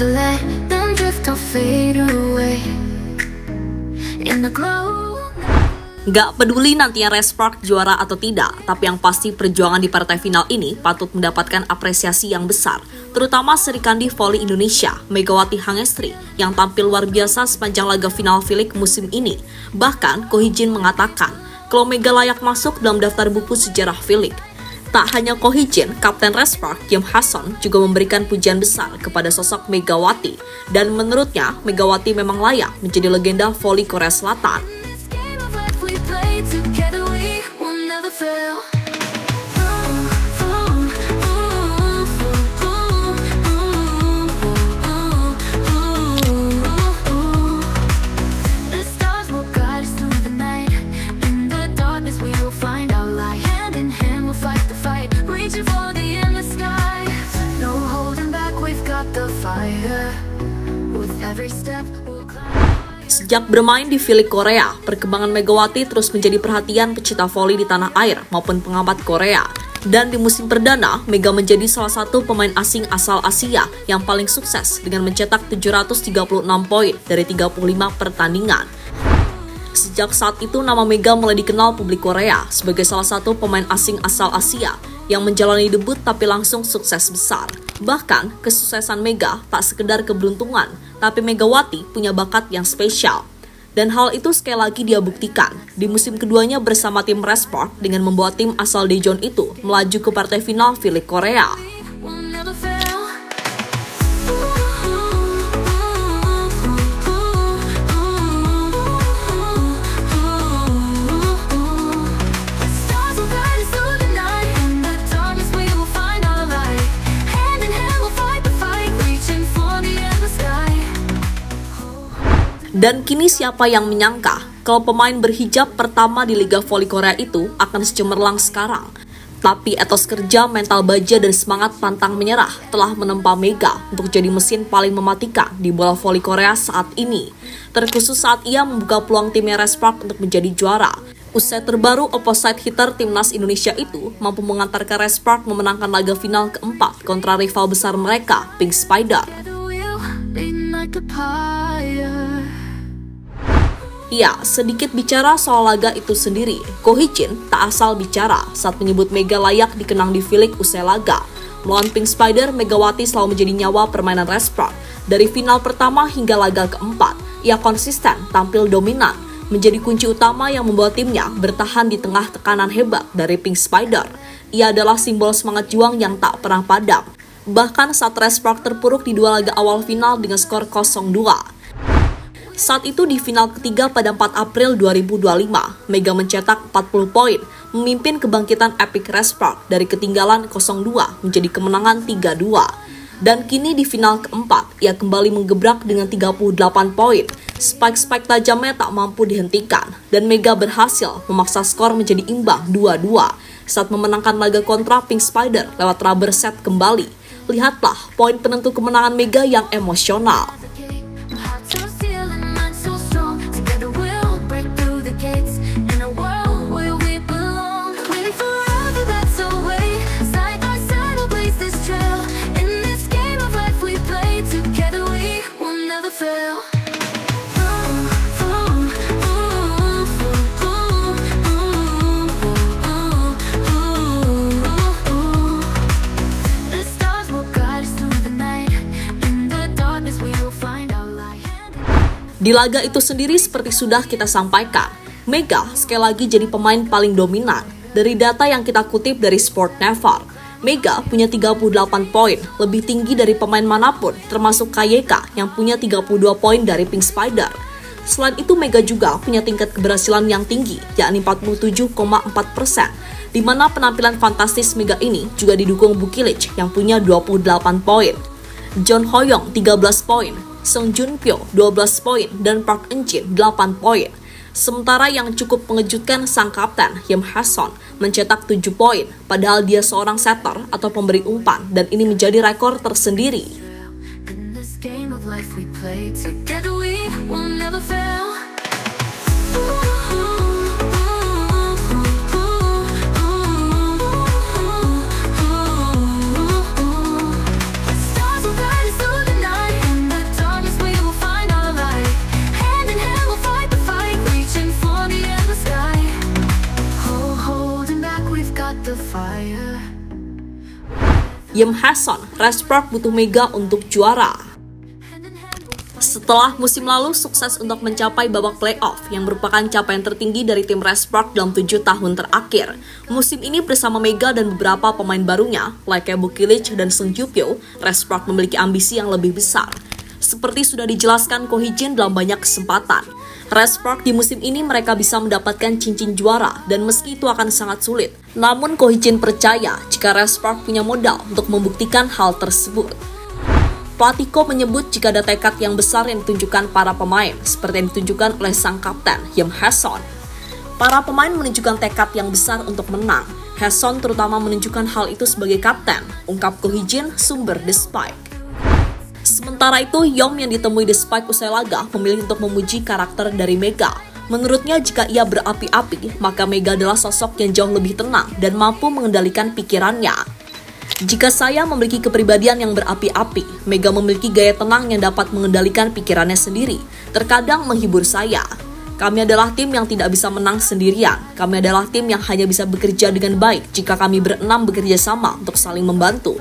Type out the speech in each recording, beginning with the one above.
never let them drift or fade away in the glow. Gak peduli nantinya Respark juara atau tidak, tapi yang pasti perjuangan di partai final ini patut mendapatkan apresiasi yang besar, terutama Sri Kandi Voli Indonesia, Megawati Hangestri, yang tampil luar biasa sepanjang laga final V-League musim ini. Bahkan, Ko Hee-jin mengatakan, kalau Mega layak masuk dalam daftar buku sejarah V-League. Tak hanya Ko Hee-jin, Kapten Respark, Kim Ha-sun, juga memberikan pujian besar kepada sosok Megawati, dan menurutnya, Megawati memang layak menjadi legenda voli Korea Selatan. Together we will never fail. The stars will guide us through the night. In the darkness we will find our light. Hand in hand we'll fight the fight, reaching for the endless sky. No holding back, we've got the fire. With every step we'll climb. Sejak bermain di V-League Korea, perkembangan Megawati terus menjadi perhatian pecinta voli di tanah air maupun pengamat Korea. Dan di musim perdana, Mega menjadi salah satu pemain asing asal Asia yang paling sukses dengan mencetak 736 poin dari 35 pertandingan. Sejak saat itu, nama Mega mulai dikenal publik Korea sebagai salah satu pemain asing asal Asia yang menjalani debut tapi langsung sukses besar. Bahkan, kesuksesan Mega tak sekedar keberuntungan, tapi Megawati punya bakat yang spesial. Dan hal itu sekali lagi dia buktikan di musim keduanya bersama tim Respark dengan membawa tim asal Daejeon itu melaju ke partai final V-League Korea. Dan kini siapa yang menyangka kalau pemain berhijab pertama di Liga Voli Korea itu akan secemerlang sekarang. Tapi etos kerja, mental baja, dan semangat pantang menyerah telah menempa Mega untuk jadi mesin paling mematikan di bola voli Korea saat ini. Terkhusus saat ia membuka peluang timnya Respark untuk menjadi juara. Usai terbaru opposite hitter timnas Indonesia itu mampu mengantarkan Respark memenangkan laga final keempat kontra rival besar mereka, Pink Spider. Ya, sedikit bicara soal laga itu sendiri, Ko Hee-jin tak asal bicara saat menyebut Mega layak dikenang di V-League usai laga. Melawan Pink Spider, Megawati selalu menjadi nyawa permainan Respark. Dari final pertama hingga laga keempat, ia konsisten tampil dominan, menjadi kunci utama yang membawa timnya bertahan di tengah tekanan hebat dari Pink Spider. Ia adalah simbol semangat juang yang tak pernah padam. Bahkan saat Respark terpuruk di dua laga awal final dengan skor 0-2. Saat itu di final ketiga pada 4 April 2025, Mega mencetak 40 poin, memimpin kebangkitan epic Respark dari ketinggalan 0-2 menjadi kemenangan 3-2. Dan kini di final keempat, ia kembali menggebrak dengan 38 poin. Spike-spike tajamnya tak mampu dihentikan, dan Mega berhasil memaksa skor menjadi imbang 2-2 saat memenangkan laga kontra Pink Spider lewat rubber set kembali. Lihatlah poin penentu kemenangan Mega yang emosional. Di laga itu sendiri seperti sudah kita sampaikan, Mega sekali lagi jadi pemain paling dominan. Dari data yang kita kutip dari Sport Never, Mega punya 38 poin, lebih tinggi dari pemain manapun, termasuk KYK yang punya 32 poin dari Pink Spider. Selain itu, Mega juga punya tingkat keberhasilan yang tinggi, yakni 47,4%, di mana penampilan fantastis Mega ini juga didukung Bukilich yang punya 28 poin, John Hoyong 13 poin, Song Junpyo 12 poin, dan Park Eun-jin 8 poin. Sementara yang cukup mengejutkan, sang kapten Kim Ha-sun mencetak 7 poin, padahal dia seorang setter atau pemberi umpan, dan ini menjadi rekor tersendiri. Yem Hason, Respark butuh Mega untuk juara. Setelah musim lalu sukses untuk mencapai babak playoff yang merupakan capaian tertinggi dari tim Respark dalam 7 tahun terakhir, musim ini bersama Mega dan beberapa pemain barunya, like Bukilic dan Sung Ju-pyo, Respark memiliki ambisi yang lebih besar. Seperti sudah dijelaskan Ko Hee-jin dalam banyak kesempatan, Respark di musim ini mereka bisa mendapatkan cincin juara dan meski itu akan sangat sulit. Namun Ko Hee-jin percaya jika Respark punya modal untuk membuktikan hal tersebut. Pelatih Ko menyebut jika ada tekad yang besar yang ditunjukkan para pemain, seperti yang ditunjukkan oleh sang kapten, Yem Hason. Para pemain menunjukkan tekad yang besar untuk menang. Hason terutama menunjukkan hal itu sebagai kapten, ungkap Ko Hee-jin, sumber The Spike. Sementara itu, Yom yang ditemui The Spike usai laga memilih untuk memuji karakter dari Mega. Menurutnya, jika ia berapi-api, maka Mega adalah sosok yang jauh lebih tenang dan mampu mengendalikan pikirannya. Jika saya memiliki kepribadian yang berapi-api, Mega memiliki gaya tenang yang dapat mengendalikan pikirannya sendiri. Terkadang menghibur saya. Kami adalah tim yang tidak bisa menang sendirian. Kami adalah tim yang hanya bisa bekerja dengan baik jika kami berenam bekerja sama untuk saling membantu.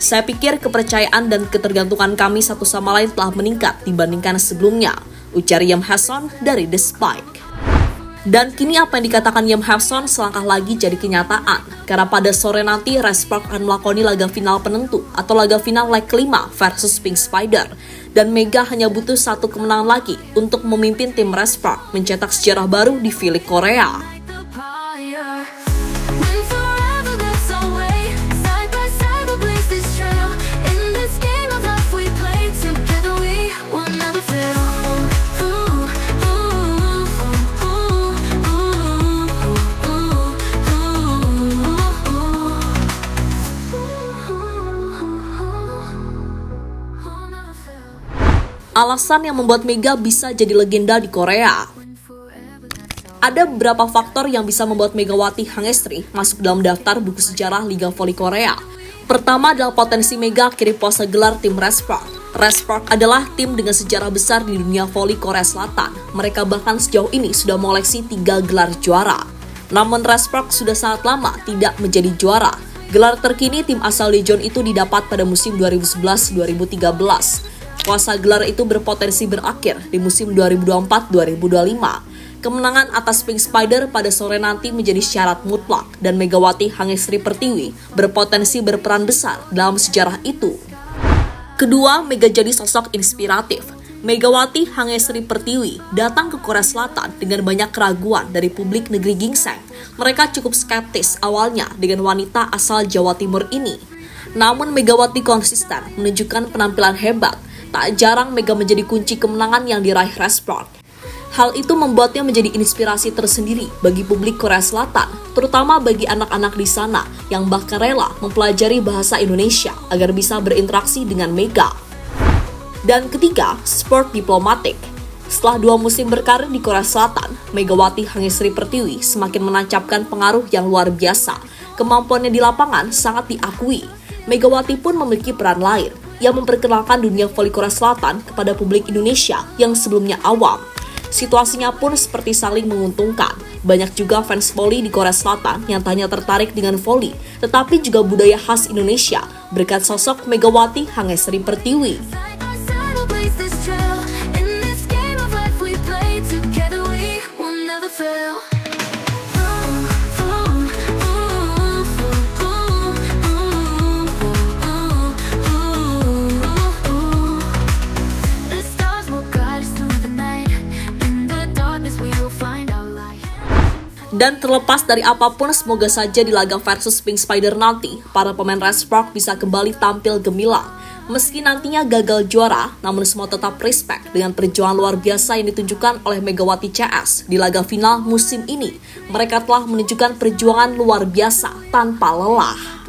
Saya pikir kepercayaan dan ketergantungan kami satu sama lain telah meningkat dibandingkan sebelumnya, ujar Yem Hason dari The Spike. Dan kini apa yang dikatakan Yem Hason selangkah lagi jadi kenyataan. Karena pada sore nanti Respark akan melakoni laga final penentu atau laga final leg kelima versus Pink Spider. Dan Mega hanya butuh satu kemenangan lagi untuk memimpin tim Respark mencetak sejarah baru di V-League Korea. Alasan yang membuat Mega bisa jadi legenda di Korea. Ada beberapa faktor yang bisa membuat Megawati Hangestri masuk dalam daftar buku sejarah Liga Voli Korea. Pertama adalah potensi Mega kirim pose gelar tim Respark. Respark adalah tim dengan sejarah besar di dunia voli Korea Selatan. Mereka bahkan sejauh ini sudah mengoleksi 3 gelar juara. Namun Respark sudah sangat lama tidak menjadi juara. Gelar terkini tim asal Daejeon itu didapat pada musim 2011-2013. Kuasa gelar itu berpotensi berakhir di musim 2024-2025. Kemenangan atas Pink Spider pada sore nanti menjadi syarat mutlak dan Megawati Hangestri Pertiwi berpotensi berperan besar dalam sejarah itu. Kedua, Mega jadi sosok inspiratif. Megawati Hangestri Pertiwi datang ke Korea Selatan dengan banyak keraguan dari publik negeri gingseng. Mereka cukup skeptis awalnya dengan wanita asal Jawa Timur ini. Namun Megawati konsisten menunjukkan penampilan hebat. Tak jarang Mega menjadi kunci kemenangan yang diraih Respark. Hal itu membuatnya menjadi inspirasi tersendiri bagi publik Korea Selatan, terutama bagi anak-anak di sana yang bahkan rela mempelajari bahasa Indonesia agar bisa berinteraksi dengan Mega. Dan ketiga, sport diplomatik. Setelah 2 musim berkarir di Korea Selatan, Megawati Hangestri Pertiwi semakin menancapkan pengaruh yang luar biasa. Kemampuannya di lapangan sangat diakui. Megawati pun memiliki peran lain, yang memperkenalkan dunia voli Korea Selatan kepada publik Indonesia yang sebelumnya awam. Situasinya pun seperti saling menguntungkan. Banyak juga fans voli di Korea Selatan yang tak hanya tertarik dengan voli, tetapi juga budaya khas Indonesia berkat sosok Megawati Hangestri Pertiwi. Dan terlepas dari apapun, semoga saja di laga versus Pink Spider nanti, para pemain Respark bisa kembali tampil gemilang. Meski nantinya gagal juara, namun semua tetap respect dengan perjuangan luar biasa yang ditunjukkan oleh Megawati CS di laga final musim ini. Mereka telah menunjukkan perjuangan luar biasa tanpa lelah.